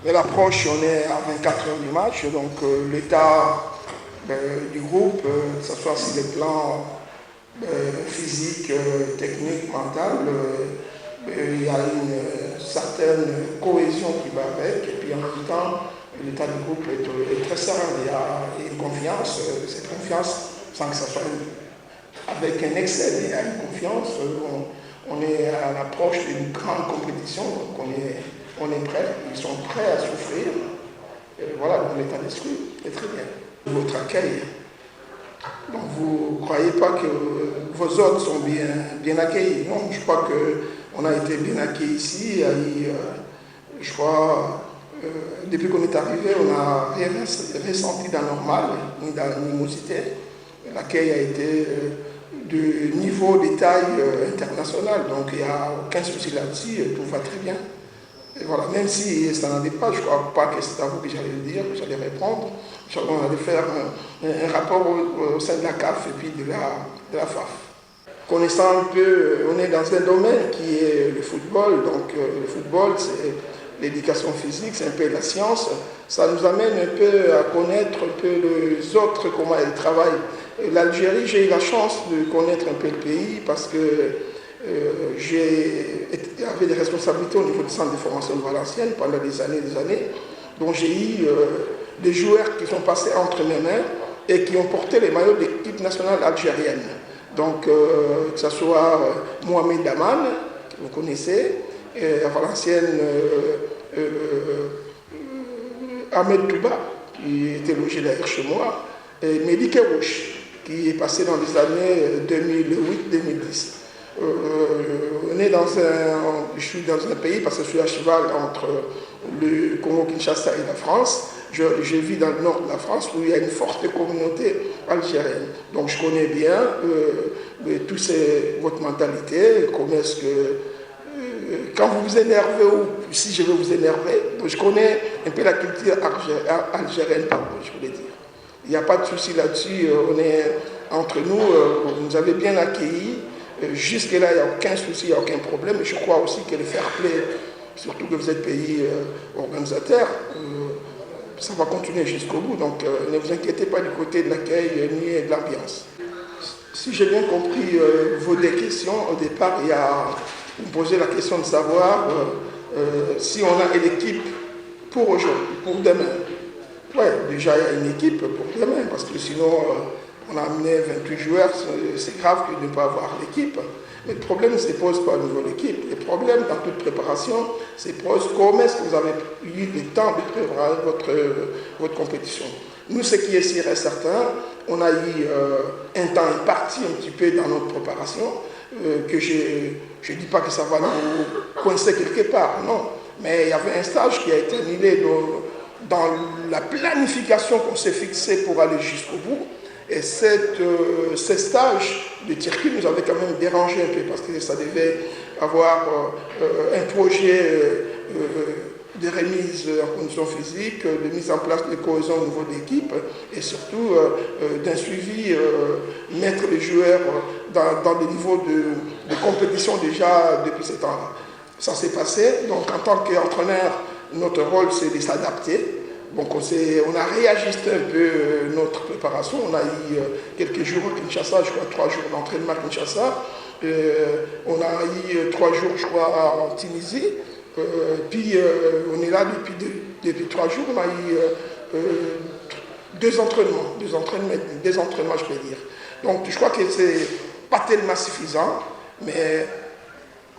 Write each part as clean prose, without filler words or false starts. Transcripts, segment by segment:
Mais l'approche, on est à 24 heures du match, donc l'état du groupe, que ce soit sur les plans physique, technique, mental, il y a une certaine cohésion qui va avec, et puis en même temps, l'état du groupe est très serein. Il y a une confiance, cette confiance, sans que ça soit avec un excès, il y a une confiance. On est à l'approche d'une grande compétition, donc on est prêts, ils sont prêts à souffrir. Et voilà, donc l'état d'esprit est très bien. Votre accueil, donc vous ne croyez pas que vos hôtes sont bien accueillis? Non, je crois qu'on a été bien accueillis ici. Je crois, depuis qu'on est arrivé, on n'a rien ressenti d'anormal, ni d'animosité. L'accueil a été de niveau détail international, donc il n'y a aucun souci là-dessus, tout va très bien. Et voilà, même si ça n'en est pas, je ne crois pas que c'est à vous que j'allais le dire, que j'allais répondre. On allait faire un rapport au sein de la CAF et puis de la FAF. Connaissant un peu, on est dans un domaine qui est le football, donc le football c'est l'éducation physique, c'est un peu la science. Ça nous amène un peu à connaître un peu les autres, comment ils travaillent. L'Algérie, j'ai eu la chance de connaître un peu le pays parce que j'avais des responsabilités au niveau du centre de formation de Valenciennes pendant des années, dont j'ai eu des joueurs qui sont passés entre mes mains et qui ont porté les maillots de l'équipe nationale algérienne. Donc, que ce soit Mohamed Daman, que vous connaissez, à Valenciennes, Ahmed Touba, qui était logé d'ailleurs chez moi, et Mehdi Kerouche, qui est passé dans les années 2008-2010. Je suis dans un pays, parce que je suis à cheval entre le Congo-Kinshasa et la France. Je vis dans le nord de la France où il y a une forte communauté algérienne. Donc je connais bien votre mentalité, comment est-ce que quand vous vous énervez ou si je veux vous énerver, je connais un peu la culture algérienne, je voulais dire. Il n'y a pas de souci là-dessus, on est entre nous, vous nous avez bien accueillis. Jusque-là, il n'y a aucun souci, il n'y a aucun problème. Et je crois aussi que le fair play, surtout que vous êtes pays organisateur, ça va continuer jusqu'au bout. Donc ne vous inquiétez pas du côté de l'accueil ni de l'ambiance. Si j'ai bien compris vos deux questions, au départ, vous me posez la question de savoir si on a une équipe pour aujourd'hui, pour demain. Oui, déjà il y a une équipe pour demain, parce que sinon on a amené 28 joueurs, c'est grave de ne pas avoir l'équipe. Mais le problème ne se pose pas au niveau de l'équipe. Le problème dans toute préparation, c'est comment est-ce que vous avez eu le temps de préparer votre compétition. Nous, ce qui est sûr et certain, on a eu un temps imparti un petit peu dans notre préparation, que je ne dis pas que ça va nous coincer quelque part, non. Mais il y avait un stage qui a été annulé dans la planification qu'on s'est fixée pour aller jusqu'au bout. Et ce stage de Turquie nous avait quand même dérangé un peu parce que ça devait avoir un projet de remise en conditions physiques, de mise en place de cohésion au niveau de l'équipe et surtout d'un suivi, mettre les joueurs dans des niveaux de compétition déjà depuis ce temps-là. Ça s'est passé, donc en tant qu'entraîneur, notre rôle c'est de s'adapter. Donc on a réajusté un peu notre préparation. On a eu quelques jours à Kinshasa, je crois 3 jours d'entraînement à Kinshasa. On a eu 3 jours, je crois, en Tunisie. Puis on est là depuis 3 jours. On a eu 2 entraînements, je peux dire. Donc je crois que c'est pas tellement suffisant, mais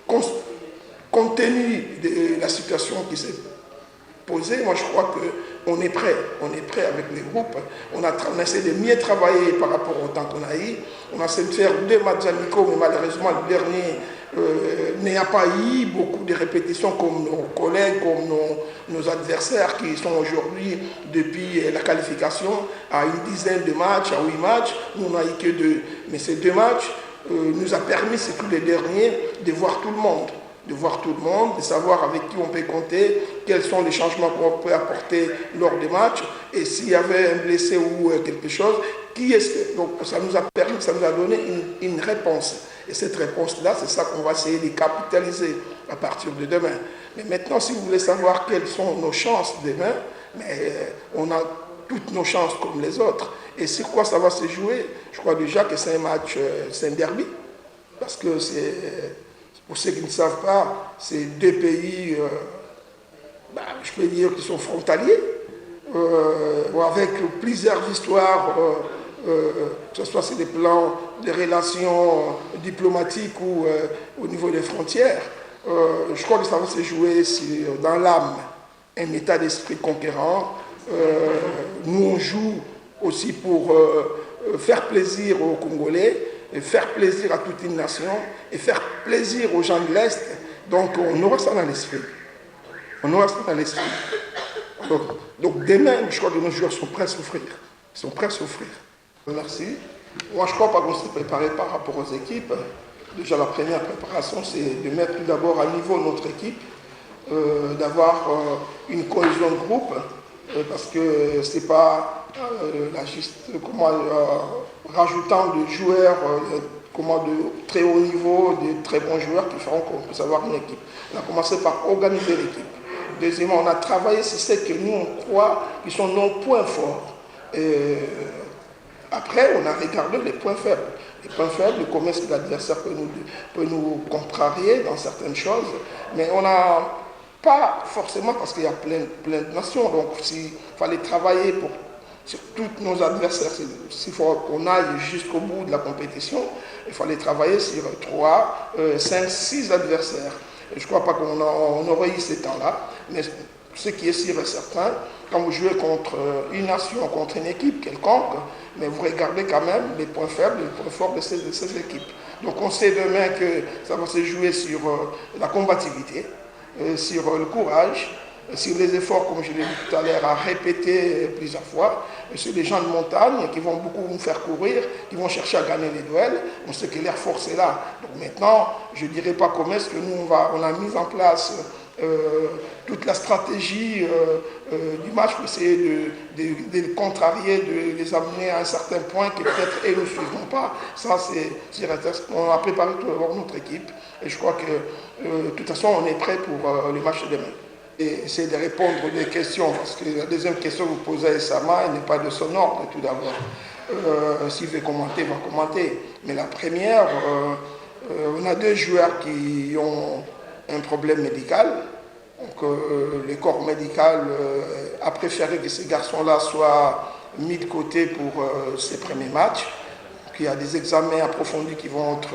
compte tenu de la situation qui s'est posée, moi je crois qu'on est prêt avec les groupes. On a essayé de mieux travailler par rapport au temps qu'on a eu. On a essayé de faire 2 matchs amicaux, mais malheureusement le dernier n'y a pas eu beaucoup de répétitions comme nos collègues, comme nos adversaires qui sont aujourd'hui, depuis la qualification, à une dizaine de matchs, à 8 matchs. Nous, on n'a eu que 2. Mais ces 2 matchs nous a permis, surtout les derniers, de voir tout le monde. De savoir avec qui on peut compter, quels sont les changements qu'on peut apporter lors des matchs, et s'il y avait un blessé ou quelque chose, qui est-ce que... Donc ça nous a permis, ça nous a donné une réponse. Et cette réponse-là, c'est ça qu'on va essayer de capitaliser à partir de demain. Mais maintenant, si vous voulez savoir quelles sont nos chances demain, mais on a toutes nos chances comme les autres. Et sur quoi ça va se jouer? Je crois déjà que c'est un match, c'est un derby. Parce que c'est, pour ceux qui ne savent pas, c'est deux pays, je peux dire, qui sont frontaliers, avec plusieurs histoires, que ce soit sur les plans des relations diplomatiques ou au niveau des frontières. Je crois que ça va se jouer dans l'âme, un état d'esprit conquérant. Nous, on joue aussi pour faire plaisir aux Congolais, et faire plaisir à toute une nation, et faire plaisir aux gens de l'Est. Donc, on aura ça dans l'esprit. On aura ça dans l'esprit. Donc, demain, je crois que nos joueurs sont prêts à souffrir. Ils sont prêts à souffrir. Merci. Moi, je crois pas qu'on s'est préparé par rapport aux équipes. Déjà, la première préparation, c'est de mettre tout d'abord à niveau notre équipe, d'avoir une cohésion de groupe, parce que c'est pas rajoutant de joueurs de très haut niveau, de très bons joueurs qui feront qu'on puisse avoir une équipe. On a commencé par organiser l'équipe. Deuxièmement, on a travaillé sur ce que nous, on croit qui sont nos points forts. Après, on a regardé les points faibles. Les points faibles, comment est-ce que l'adversaire peut nous contrarier dans certaines choses. Mais on n'a pas forcément, parce qu'il y a plein de nations, donc s'il fallait travailler sur tous nos adversaires, s'il faut qu'on aille jusqu'au bout de la compétition, il fallait travailler sur 3, 5, 6 adversaires. Et je ne crois pas qu'on aurait eu ces temps-là, mais ce qui est sûr et certain, quand vous jouez contre une nation, contre une équipe quelconque, mais vous regardez quand même les points faibles et les points forts de ces équipes. Donc on sait demain que ça va se jouer sur la combativité, sur le courage, sur les efforts, comme je l'ai dit tout à l'heure, à répéter plusieurs fois, sur les gens de montagne qui vont beaucoup nous faire courir, qui vont chercher à gagner les duels. On sait que l'air force est là. Donc maintenant, je ne dirais pas comment est-ce que nous, on a mis en place toute la stratégie du match pour essayer de les contrarier, de les amener à un certain point que peut-être eux ne suivront pas. Ça, on a préparé tout d'abord notre équipe et je crois que de toute façon, on est prêt pour le match de demain. Et essayer de répondre aux questions, parce que la deuxième question que vous posez à Sama, elle n'est pas de son ordre tout d'abord. S'il veut commenter, il va commenter. Mais la première, on a 2 joueurs qui ont un problème médical. Donc le corps médical a préféré que ces garçons-là soient mis de côté pour ces premiers matchs. Donc, il y a des examens approfondis qui vont être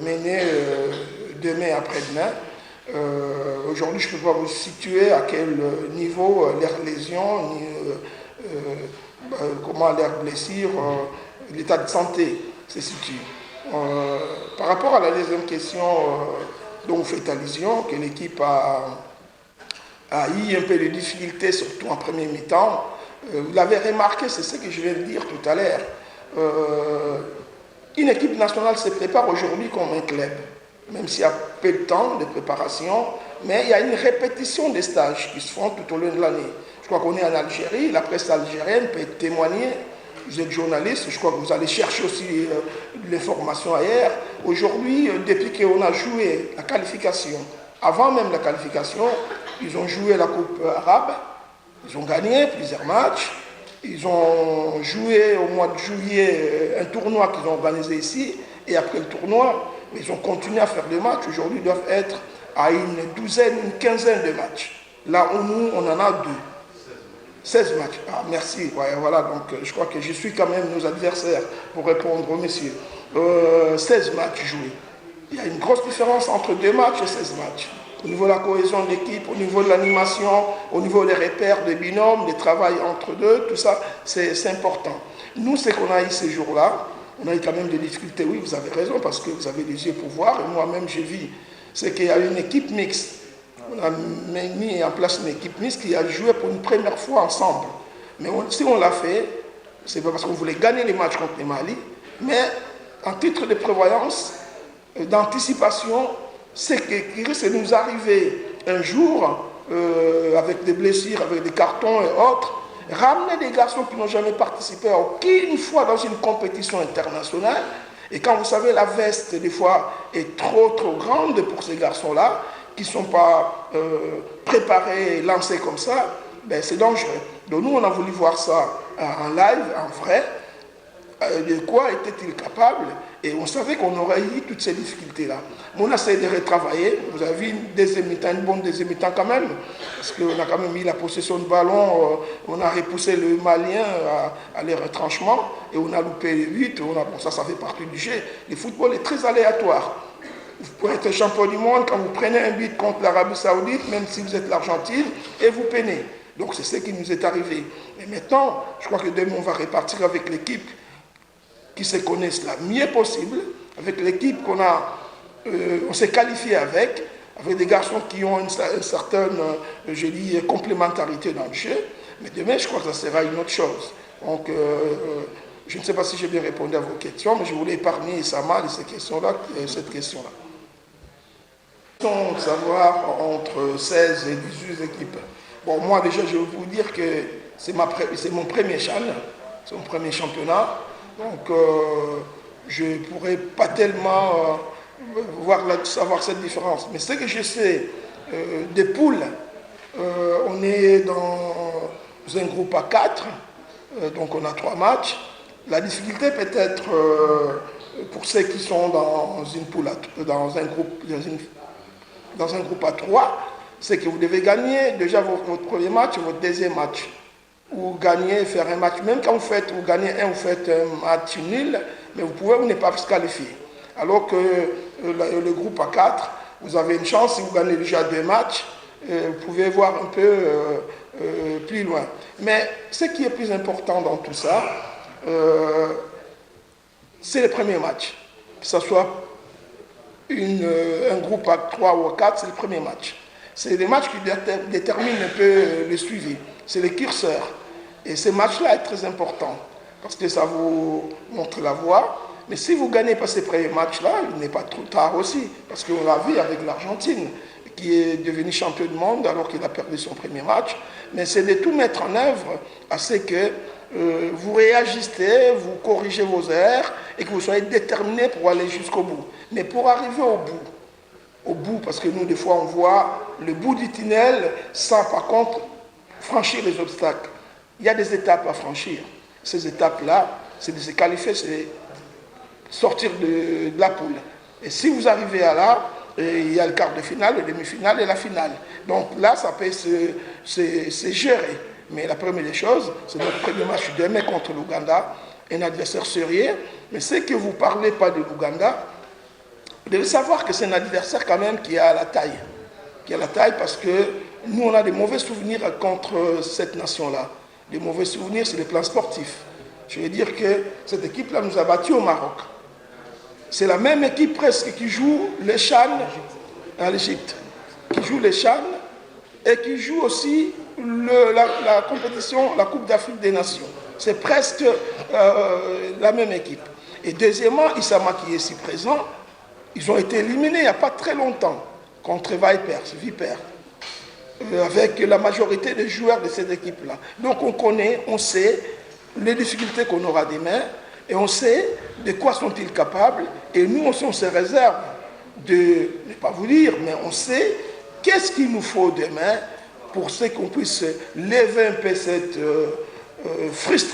menés demain et après-demain. Aujourd'hui, je ne peux pas vous situer à quel niveau leur lésion, comment leur blessure, l'état de santé se situe. Par rapport à la deuxième question dont vous faites allusion, que l'équipe a eu un peu de difficultés, surtout en premier mi-temps, vous l'avez remarqué, c'est ce que je viens de dire tout à l'heure. Une équipe nationale se prépare aujourd'hui comme un club, même s'il y a peu de temps de préparation, mais il y a une répétition des stages qui se font tout au long de l'année. Je crois qu'on est en Algérie, la presse algérienne peut témoigner. Vous êtes journaliste, je crois que vous allez chercher aussi de l'information ailleurs. Aujourd'hui, depuis qu'on a joué la qualification, avant même la qualification, ils ont joué la Coupe arabe, ils ont gagné plusieurs matchs, ils ont joué au mois de juillet un tournoi qu'ils ont organisé ici, et après le tournoi, ils ont continué à faire des matchs. Aujourd'hui, ils doivent être à une douzaine, une quinzaine de matchs. Là où nous, on en a 2. 16 matchs. Ah, merci. Ouais, voilà, donc je crois que je suis quand même nos adversaires pour répondre aux messieurs. 16 matchs joués. Il y a une grosse différence entre 2 matchs et 16 matchs. Au niveau de la cohésion de l'équipe, au niveau de l'animation, au niveau des repères, des binômes, des travail entre deux, tout ça, c'est important. Nous, ce qu'on a eu ces jours-là, on a eu quand même des difficultés. Oui, vous avez raison, parce que vous avez les yeux pour voir, et moi-même, j'ai vu. C'est qu'il y a une équipe mixte. On a mis en place une équipe mixte qui a joué pour une première fois ensemble. Mais si on l'a fait, c'est pas parce qu'on voulait gagner les matchs contre les Mali, mais en titre de prévoyance, d'anticipation, c'est que risque de nous arriver un jour, avec des blessures, avec des cartons et autres, ramener des garçons qui n'ont jamais participé à aucune fois dans une compétition internationale. Et quand vous savez, la veste, des fois, est trop grande pour ces garçons-là, qui ne sont pas préparés, lancés comme ça, ben, c'est dangereux. Donc nous, on a voulu voir ça en live, en vrai. De quoi était-il capable? Et on savait qu'on aurait eu toutes ces difficultés-là. Mais on a essayé de retravailler. Vous avez vu une bonne deuxième mi-temps quand même, parce qu'on a quand même mis la possession de ballon, on a repoussé le Malien à les retranchements, et on a loupé les buts. Bon, ça fait partie du jeu. Le football est très aléatoire. Vous pouvez être champion du monde quand vous prenez un but contre l'Arabie Saoudite, même si vous êtes l'Argentine, et vous peinez. Donc c'est ce qui nous est arrivé. Mais maintenant, je crois que demain, on va repartir avec l'équipe qui se connaissent le mieux possible, avec l'équipe on s'est qualifié avec des garçons qui ont une certaine, je dis, complémentarité dans le jeu. Mais demain, je crois que ça sera une autre chose. Donc, je ne sais pas si j'ai bien répondu à vos questions, mais je voulais épargner Sama de cette question-là. De savoir entre 16 et 18 équipes. Bon, moi déjà, je vais vous dire que c'est mon premier CHAN, c'est mon premier championnat. Donc, je ne pourrais pas tellement savoir cette différence. Mais ce que je sais des poules, on est dans un groupe à 4, donc on a 3 matchs. La difficulté peut-être pour ceux qui sont dans une poule, dans un groupe à 3, c'est que vous devez gagner déjà votre premier match et votre deuxième match. Ou gagner, faire un match, même quand vous gagnez vous faites un match nul, mais vous n'êtes pas qualifié. Alors que le groupe à 4, vous avez une chance, si vous gagnez déjà 2 matchs, vous pouvez voir un peu plus loin. Mais ce qui est plus important dans tout ça, c'est le premier match. Que ce soit un groupe à 3 ou à 4, c'est le premier match. C'est le match qui détermine un peu le suivi. C'est le curseur. Et ce match-là est très important parce que ça vous montre la voie. Mais si vous ne gagnez pas ces premiers matchs-là, il n'est pas trop tard aussi. Parce qu'on l'a vu avec l'Argentine, qui est devenue champion du monde alors qu'il a perdu son premier match. Mais c'est de tout mettre en œuvre à ce que vous réagissez, vous corrigez vos erreurs et que vous soyez déterminés pour aller jusqu'au bout. Mais pour arriver au bout, parce que nous, des fois, on voit le bout du tunnel sans, par contre, franchir les obstacles. Il y a des étapes à franchir. Ces étapes-là, c'est de se qualifier, c'est sortir de la poule. Et si vous arrivez à là, il y a le quart de finale, le demi-finale et la finale. Donc là, ça peut se gérer. Mais la première des choses, c'est notre premier match demain contre l'Ouganda, un adversaire sérieux. Mais ce que vous ne parlez pas de l'Ouganda, vous devez savoir que c'est un adversaire quand même qui a la taille. Qui a la taille parce que nous, on a des mauvais souvenirs contre cette nation-là. Des mauvais souvenirs sur le plan sportif. Je veux dire que cette équipe-là nous a battus au Maroc. C'est la même équipe presque qui joue les CHAN en Égypte. Qui joue les CHAN et qui joue aussi la compétition, la Coupe d'Afrique des Nations. C'est presque la même équipe. Et deuxièmement, Issama qui est ici présent, ils ont été éliminés il n'y a pas très longtemps contre Vipers, avec la majorité des joueurs de cette équipe-là. Donc on connaît, on sait les difficultés qu'on aura demain et on sait de quoi sont-ils capables. Et nous, on se réserve de ne pas vous dire, mais on sait qu'est-ce qu'il nous faut demain pour qu'on puisse lever un peu cette frustration